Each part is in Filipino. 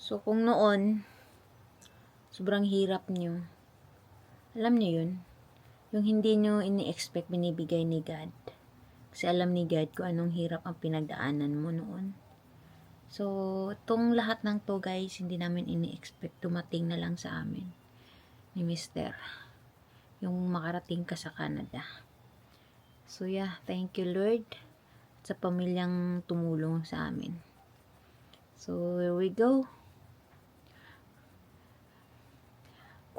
So, kung noon, sobrang hirap nyo, alam nyo yun, yung hindi nyo ini-expect binibigay ni God. Kasi alam ni God kung anong hirap ang pinagdaanan mo noon. So, itong lahat ng to guys, hindi namin ini-expect, dumating na lang sa amin ni Mr. Yung makarating ka sa Canada. So yeah, thank you Lord sa pamilyang tumulong sa amin. So here we go.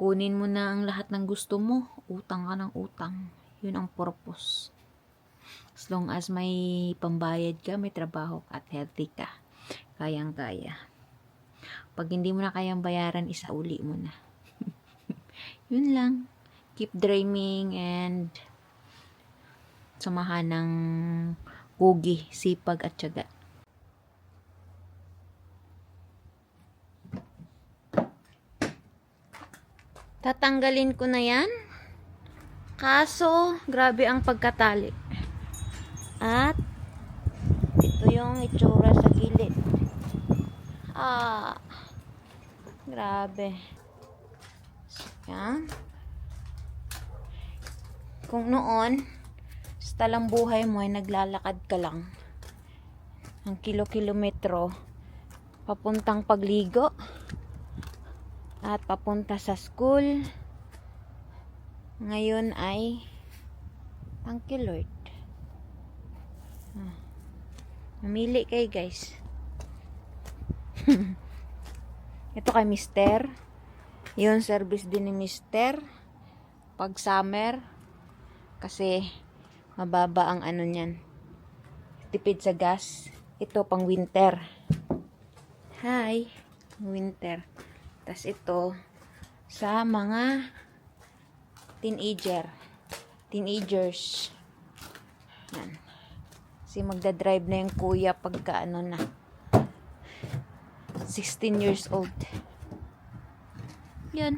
Kunin mo na ang lahat ng gusto mo. Utang ka ng utang. Yun ang purpose. As long as may pambayad ka, may trabaho ka, at healthy ka, kayang-kaya. Pag hindi mo na kayang bayaran, isauli mo na. Yun lang. Keep dreaming and samahan ng kugi, sipag at tiyaga. Tatanggalin ko na yan. Kaso, grabe ang pagkatali. At, ito yung itsura sa gilid. Grabe. Yan. Kung noon, sa talang buhay mo ay naglalakad ka lang ng kilo-kilometro papuntang pagligo at papunta sa school. Ngayon ay thank you Lord. Mamili kayo guys. Ito kay Mister. Yun, service din ni Mister pag summer kasi mababa ang ano niyan, tipid sa gas. Ito pang winter. Hi, winter. Tas ito sa mga teenagers. Yan. Kasi magdadrive na yung kuya pagka ano na 16 years old. Yan.